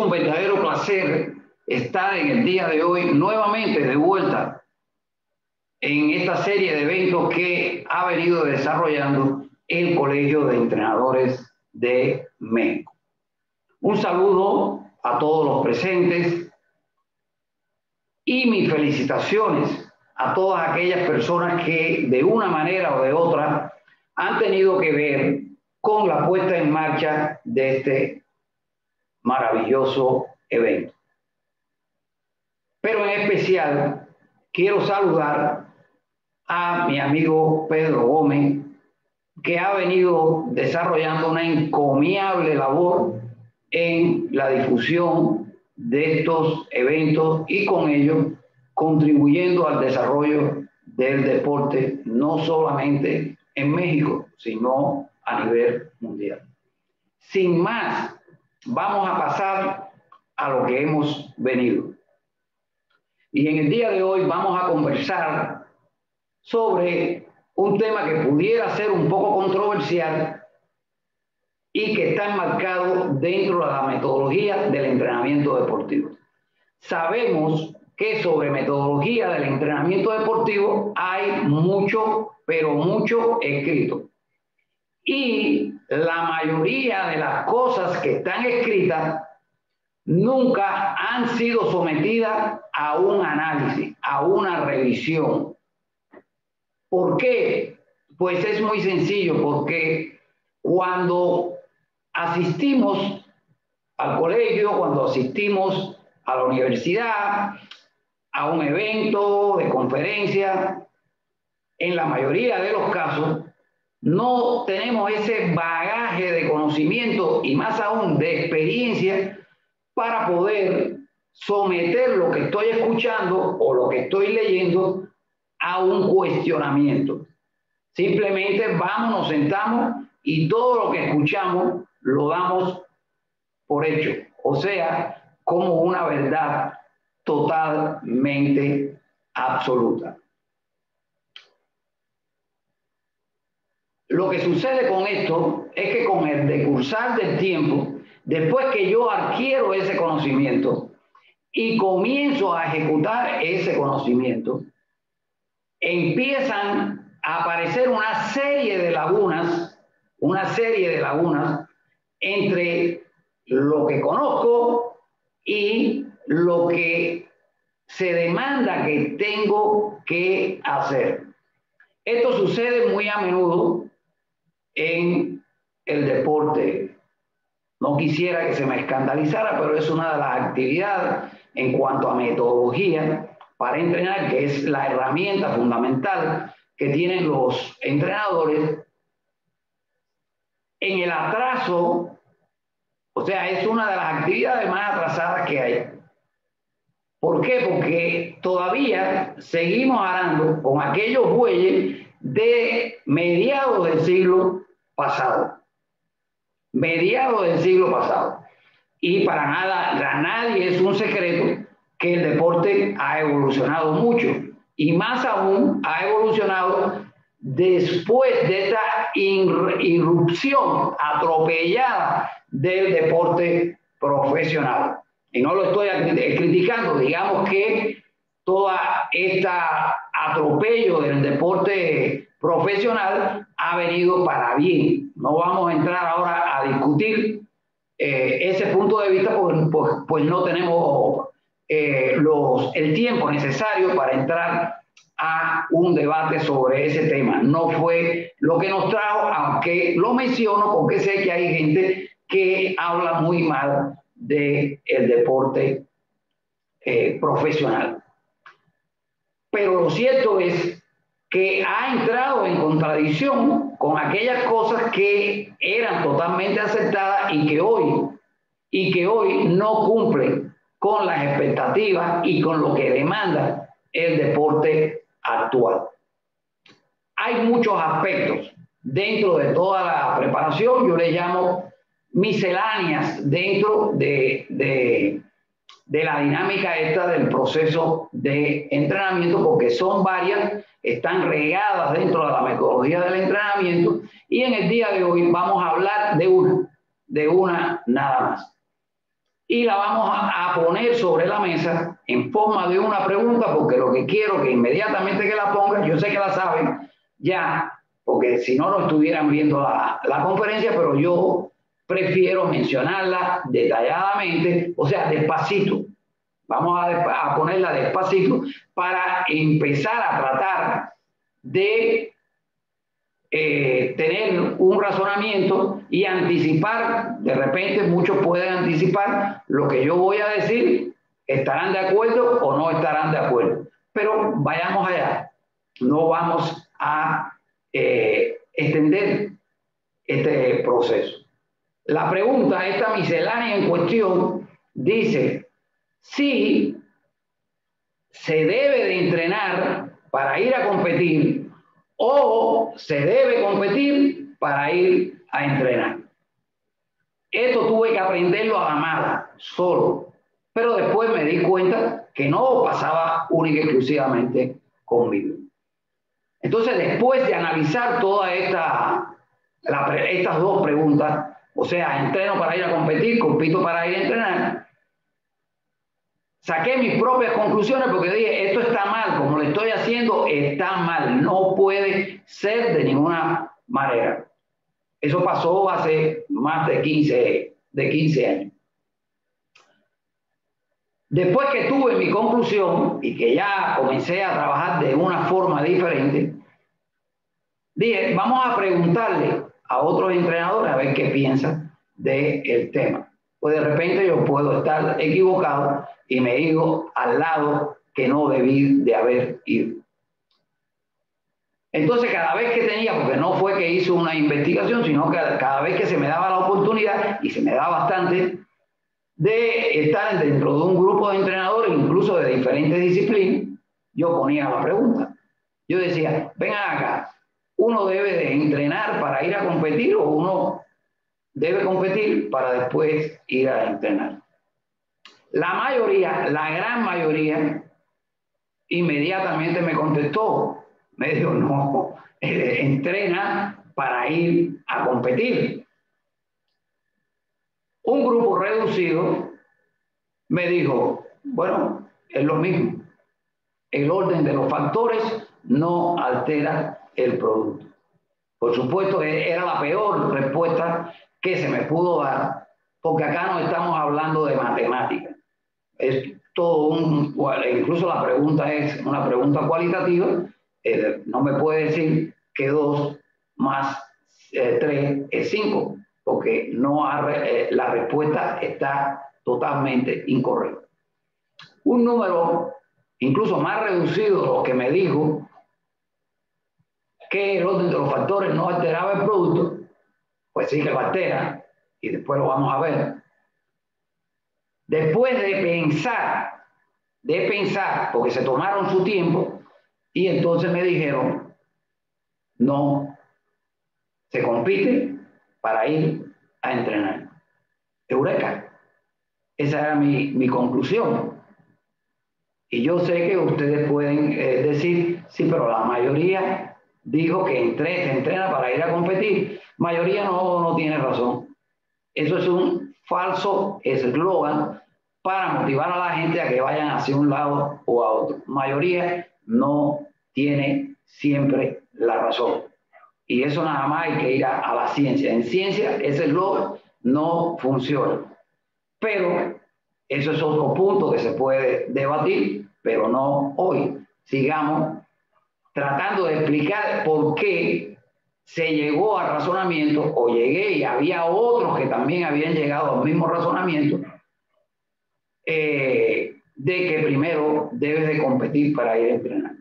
un verdadero placer estar en el día de hoy nuevamente de vuelta en esta serie de eventos que ha venido desarrollando el Colegio de Entrenadores de México. Un saludo a todos los presentes y mis felicitaciones a todas aquellas personas que de una manera o de otra han tenido que ver con la puesta en marcha de este maravilloso evento. Pero en especial quiero saludar a mi amigo Pedro Gómez, que ha venido desarrollando una encomiable labor en la difusión de estos eventos y con ello contribuyendo al desarrollo del deporte, no solamente en México, sino a nivel mundial. Sin más, vamos a pasar a lo que hemos venido. Y en el día de hoy vamos a conversar sobre un tema que pudiera ser un poco controversial y que está enmarcado dentro de la metodología del entrenamiento deportivo. Sabemos que sobre metodología del entrenamiento deportivo hay mucho, pero mucho escrito. Y la mayoría de las cosas que están escritas nunca han sido sometidas a un análisis, a una revisión. ¿Por qué? Pues es muy sencillo, porque cuando asistimos al colegio, cuando asistimos a la universidad, a un evento de conferencia, en la mayoría de los casos, no tenemos ese bagaje de conocimiento y más aún de experiencia para poder someter lo que estoy escuchando o lo que estoy leyendo a un cuestionamiento. Simplemente vamos, nos sentamos y todo lo que escuchamos lo damos por hecho, o sea, como una verdad totalmente absoluta. Lo que sucede con esto es que con el decursar del tiempo, después que yo adquiero ese conocimiento y comienzo a ejecutar ese conocimiento, empiezan a aparecer una serie de lagunas entre lo que conozco y lo que se demanda que tengo que hacer. Esto sucede muy a menudo en el deporte. No quisiera que se me escandalizara, pero es una de las actividades en cuanto a metodología para entrenar, que es la herramienta fundamental que tienen los entrenadores. En el atraso, o sea, es una de las actividades más atrasadas que hay. ¿Por qué? Porque todavía seguimos arando con aquellos bueyes de mediados del siglo pasado. Mediados del siglo pasado. Y para nada, a nadie es un secreto que el deporte ha evolucionado mucho. Y más aún ha evolucionado después de esta irrupción atropellada del deporte profesional. Y no lo estoy criticando, digamos que toda esta atropello del deporte profesional ha venido para bien. No vamos a entrar ahora a discutir ese punto de vista, pues no tenemos el tiempo necesario para entrar a un debate sobre ese tema. No fue lo que nos trajo, aunque lo menciono porque sé que hay gente que habla muy mal del deporte profesional. Pero lo cierto es que ha entrado en contradicción con aquellas cosas que eran totalmente aceptadas y que hoy no cumplen con las expectativas y con lo que demanda el deporte actual. Hay muchos aspectos dentro de toda la preparación, yo le llamo misceláneas dentro de la dinámica esta del proceso de entrenamiento, porque son varias, están regadas dentro de la metodología del entrenamiento, y en el día de hoy vamos a hablar de una nada más. y la vamos a poner sobre la mesa en forma de una pregunta, porque lo que quiero que inmediatamente que la pongan, yo sé que la saben ya, porque si no, no estuvieran viendo la conferencia, pero yo prefiero mencionarla detalladamente, o sea, despacito. Vamos a ponerla despacito para empezar a tratar de tener un razonamiento y anticipar. De repente muchos pueden anticipar lo que yo voy a decir, estarán de acuerdo o no estarán de acuerdo, pero vayamos allá, no vamos a extender este proceso. La pregunta, esta miscelánea en cuestión, dice si se debe de entrenar para ir a competir o se debe competir para ir a entrenar. Esto tuve que aprenderlo a la mala, solo, pero después me di cuenta que no pasaba única y exclusivamente conmigo. Entonces, después de analizar todas estas dos preguntas, o sea, entreno para ir a competir, compito para ir a entrenar, saqué mis propias conclusiones porque dije, esto está mal, como lo estoy haciendo, está mal, no puede ser de ninguna manera. Eso pasó hace más de 15 años. Después que tuve mi conclusión y que ya comencé a trabajar de una forma diferente, dije, vamos a preguntarle a otros entrenadores a ver qué piensan del tema. Pues de repente yo puedo estar equivocado y me he ido al lado que no debí de haber ido. Entonces cada vez que tenía, porque no fue que hice una investigación, sino que cada vez que se me daba la oportunidad, y se me da bastante, de estar dentro de un grupo de entrenadores, incluso de diferentes disciplinas, yo ponía la pregunta. Yo decía, vengan acá, ¿uno debe de entrenar para ir a competir o uno debe competir para después ir a entrenar? La mayoría, la gran mayoría, inmediatamente me contestó. Me dijo, no, entrena para ir a competir. Un grupo reducido me dijo, bueno, es lo mismo. El orden de los factores no altera el producto. Por supuesto, era la peor respuesta que se me pudo dar, porque acá no estamos hablando de matemáticas. Es todo incluso la pregunta es una pregunta cualitativa. No me puede decir que 2 más 3 es 5, porque la respuesta está totalmente incorrecta. Un número incluso más reducido de lo que me dijo que el orden de los factores no alteraba el producto, pues sí que lo altera, y después lo vamos a ver. Después de pensar, porque se tomaron su tiempo, y entonces me dijeron, no, se compite para ir a entrenar. Eureka. Esa era mi conclusión. Y yo sé que ustedes pueden decir, sí, pero la mayoría dijo que se entrena para ir a competir. Mayoría no tiene razón. Eso es un falso eslogan para motivar a la gente a que vayan hacia un lado o a otro. Mayoría no tiene siempre la razón. Y eso nada más hay que ir a la ciencia. En ciencia ese eslogan no funciona. Pero eso es otro punto que se puede debatir, pero no hoy. Sigamos tratando de explicar por qué se llegó al razonamiento, o llegué y había otros que también habían llegado al mismo razonamiento, de que primero debes de competir para ir a entrenar.